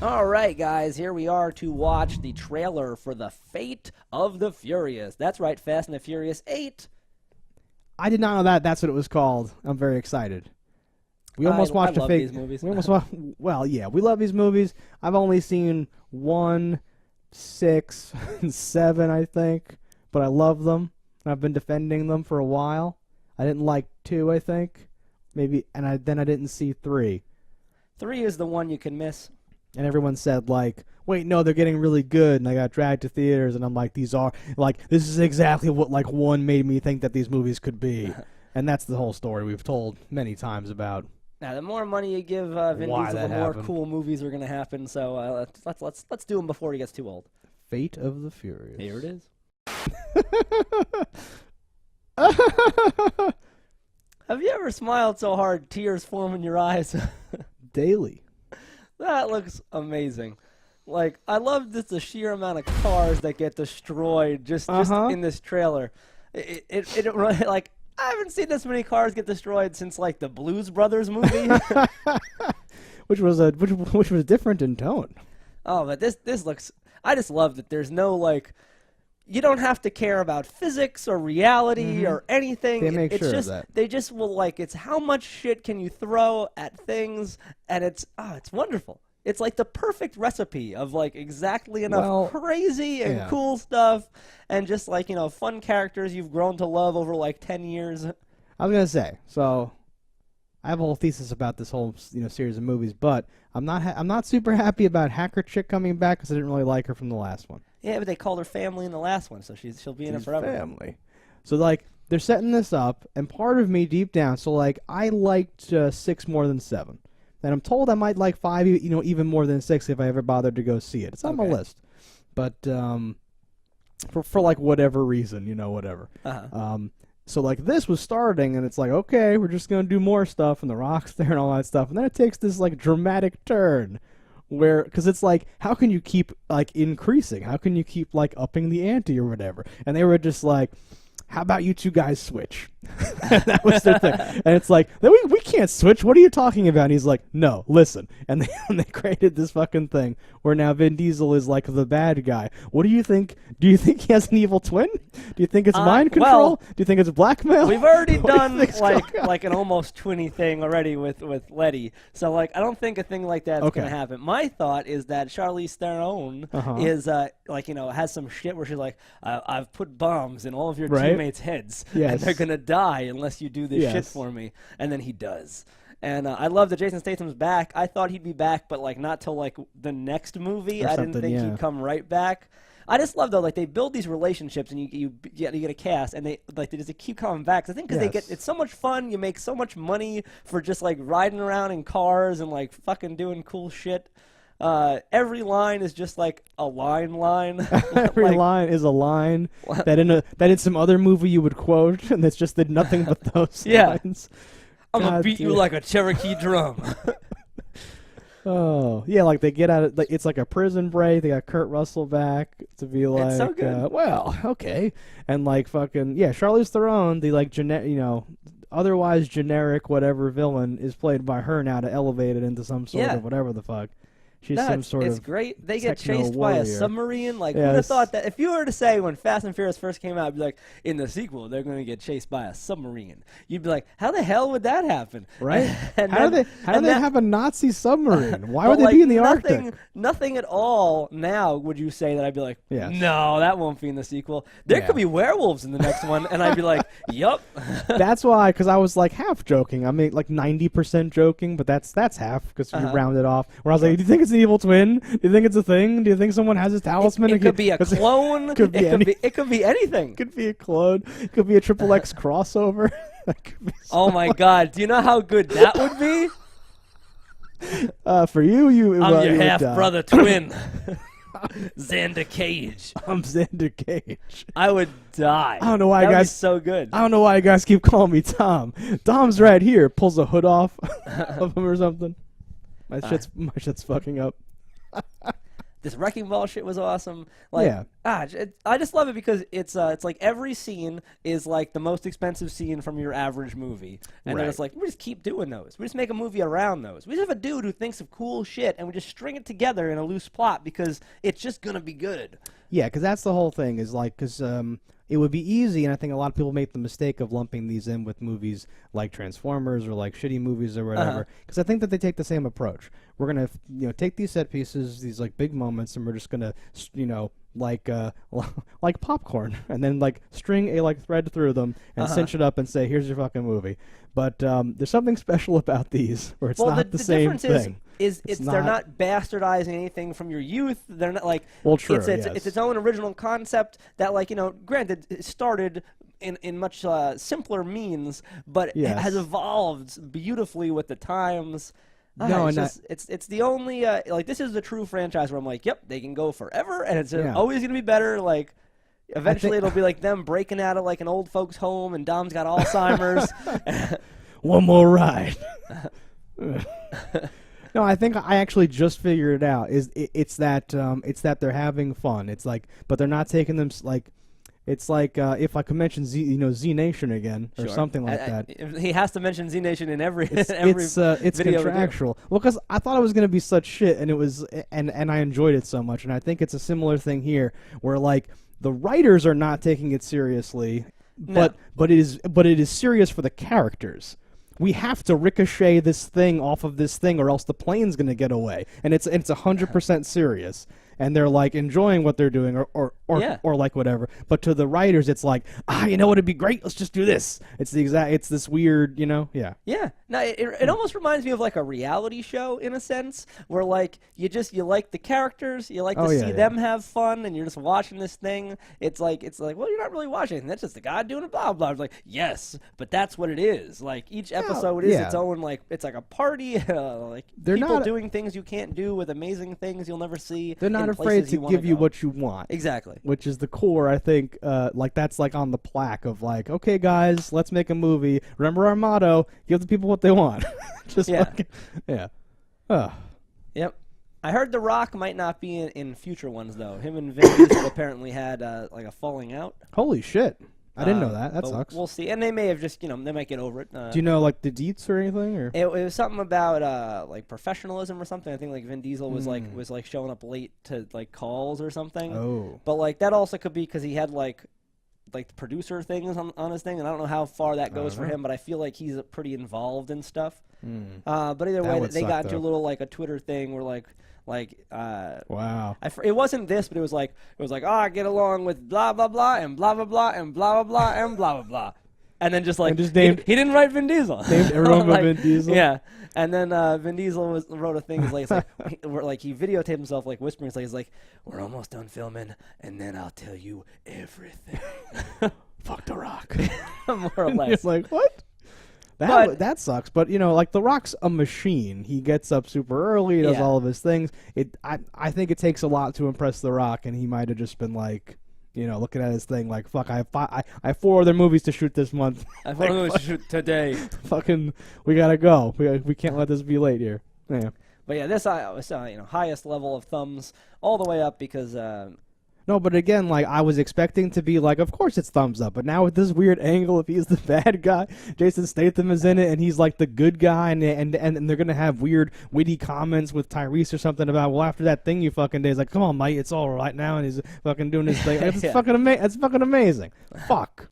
All right, guys, here we are to watch the trailer for The Fate of the Furious. That's right, Fast and the Furious 8. I did not know that that's what it was called. I'm very excited. We almost watched I love these movies. We almost well, yeah, we love these movies. I've only seen 1, 6, and 7, I think, but I love them. And I've been defending them for a while. I didn't like 2, I think, maybe, and then I didn't see 3. 3 is the one you can miss. And everyone said, like, wait, no, they're getting really good. And I got dragged to theaters, and I'm like, this is exactly what, 1 made me think that these movies could be. And that's the whole story we've told many times about. Now, the more money you give Vin Diesel, the more cool movies are going to happen. So let's do them before he gets too old. Fate of the Furious. Here it is. Have you ever smiled so hard tears form in your eyes? Daily. That looks amazing. Like, I love the sheer amount of cars that get destroyed just in this trailer. Like, I haven't seen this many cars get destroyed since, like, the Blues Brothers movie. which was different in tone. Oh, but this looks... I just love that there's no, like... You don't have to care about physics or reality or anything. They make sure just, of that. They just will, like, it's how much shit can you throw at things, and it's wonderful. It's like the perfect recipe of, like, exactly enough crazy and cool stuff, and just, like, you know, fun characters you've grown to love over, like, 10 years. I was going to say, so I have a whole thesis about this whole, series of movies, but I'm not super happy about Hacker Chick coming back because I didn't really like her from the last one. Yeah, but they called her family in the last one, so she'll be in it forever. Family. So, like, they're setting this up, and part of me deep down, so, like, I liked 6 more than 7. And I'm told I might like 5, even more than 6 if I ever bothered to go see it. It's on my list. But, for like, whatever reason, whatever. So, like, this was starting, and it's like, okay, we're just going to do more stuff, and The Rock's there and all that stuff. And then it takes this, like, dramatic turn. Because it's like, how can you keep, like, increasing? How can you keep, like, upping the ante or whatever? And they were just like, how about you two guys switch? That was their thing. And it's like, we can't switch. What are you talking about? And he's like, no, listen. And they created this fucking thing where now Vin Diesel is, like, the bad guy. What do you think? Do you think he has an evil twin? Do you think it's mind control? Do you think it's blackmail? We've already done, like an almost twinny thing already with Letty. So, like, I don't think a thing like that is going to happen. My thought is that Charlize Theron is, has some shit where she's like, I've put bombs in all of your teammates' heads, and they're going to die unless you do this shit for me. And then he does. And I love that Jason Statham's back. I thought he'd be back, but, like, not till, like, the next movie. I didn't think he'd come right back. I just love, though, like, they build these relationships, and you get a cast, and they just keep coming back. I think because it's so much fun. You make so much money for just, like, riding around in cars and, like, fucking doing cool shit. Every line is just like a line. Every line is a line that in some other movie you would quote, and it's just nothing but those lines. I'm gonna beat you like a Cherokee drum. Oh yeah, like they get out of it's like a prison break. They got Kurt Russell back to be like, it's so good. Well, okay, and like fucking Charlize Theron, the like otherwise generic whatever villain is played by her now to elevate it into some sort of whatever the fuck. She's some sort it's of great. They get chased by a submarine. Like, who would have thought that? If you were to say when Fast and Furious first came out, it'd be like, in the sequel, they're going to get chased by a submarine. You'd be like, how the hell would that happen? Right? How do they have a Nazi submarine? Why would they be in the Arctic? Nothing at all now would you say that I'd be like, no, that won't be in the sequel. There could be werewolves in the next one, and I'd be like, yup. That's why, because I was like half joking. I mean, like 90% joking, but that's half because you round it off. Where I was like, do you think it's an evil twin? Do you think it's a thing? Do you think someone has his talisman? It could be a clone. It could be anything. It could be a clone. It could be a Triple X crossover. Oh my God! Do you know how good that would be? For you, I'm your half brother twin. Xander Cage. I'm Xander Cage. I would die. I don't know why that guys. So good. I don't know why you guys keep calling me Tom. Dom's right here. Pulls the hood off of him or something. My shit's fucking up. This wrecking ball shit was awesome. Like, I just love it because it's like every scene is like the most expensive scene from your average movie, and then it's like we just keep doing those. We just make a movie around those. We just have a dude who thinks of cool shit, and we just string it together in a loose plot because it's just gonna be good. Yeah, because that's the whole thing. Is like because it would be easy, and I think a lot of people make the mistake of lumping these in with movies like Transformers or like shitty movies or whatever. Because I think that they take the same approach. We're gonna take these set pieces, these like big moments, and we're just gonna like popcorn, and then like string a like thread through them and cinch it up and say, "Here's your fucking movie." But there's something special about these, where it's not the same thing. They're not bastardizing anything from your youth. They're not like true. It's its own original concept that, like, granted, it started in much simpler means, but it has evolved beautifully with the times. It's the only like, this is the true franchise where I'm like, yep, they can go forever, and it's always gonna be better. Like, eventually it'll be like them breaking out of like an old folks' home, and Dom's got Alzheimer's. One more ride. No, I think I actually just figured it out. It's that they're having fun. It's like, but they're not taking them like. It's like if I could mention Z Nation again or something like that. He has to mention Z Nation in every it's video contractual. Well, because I thought it was going to be such shit, and it was, and I enjoyed it so much, and I think it's a similar thing here, where like the writers are not taking it seriously, but it is serious for the characters. We have to ricochet this thing off of this thing, or else the plane's going to get away, and it's 100% serious. And they're like enjoying what they're doing, or like whatever. But to the writers, it's like, you know what would be great? Let's just do this. It's this weird, Yeah. No, it almost reminds me of like a reality show in a sense, where like you like the characters, you like to see them have fun, and you're just watching this thing. It's like, well, you're not really watching. That's just the guy doing a blah blah. It's like, yes, but that's what it is. Like, each episode is its own, like, it's like a party. Like, they're people doing things you can't do with amazing things you'll never see. They're not afraid to give you what you want. Exactly. Which is the core, I think, like that's like on the plaque of like, okay guys, let's make a movie. Remember our motto, give the people what they want. Just Yep. I heard The Rock might not be in future ones though. Him and Vin Diesel apparently had like a falling out. Holy shit. I didn't know that. That sucks. We'll see. And they may have just, they might get over it. Do you know, like, the deets or anything? Or? It was something about, like, professionalism or something. I think, like, Vin Diesel was, like, showing up late to, like, calls or something. Oh. But, like, that also could be because he had, like the producer things on his thing. And I don't know how far that goes for him, but I feel like he's pretty involved in stuff. But either way, they got into a little, like, a Twitter thing where, like, wow. It wasn't this, but it was like, I get along with blah blah blah and blah blah blah and blah blah blah and blah blah blah, and then just like just named, he didn't write Vin Diesel. Named everyone but Vin Diesel. Yeah, and then Vin Diesel wrote a thing. It's like he videotaped himself like whispering. He's like, we're almost done filming, and then I'll tell you everything. Fuck The Rock. More or less. It's like, what? That sucks, but like The Rock's a machine. He gets up super early, does all of his things. I think it takes a lot to impress The Rock, and he might have just been like, looking at his thing like, fuck, I have 4 other movies to shoot this month. I have 4 movies to shoot today. Fucking, we gotta go. We can't let this be late here. Yeah. But yeah, this was highest level of thumbs all the way up because. No, but again, like, I was expecting to be like, of course it's thumbs up, but now with this weird angle, if he's the bad guy, Jason Statham is in it, and he's like the good guy, and they're gonna have weird, witty comments with Tyrese or something about, well, after that thing you fucking did, he's like, come on, mate, it's all right now, and he's fucking doing his thing. It's fucking amazing. Fuck.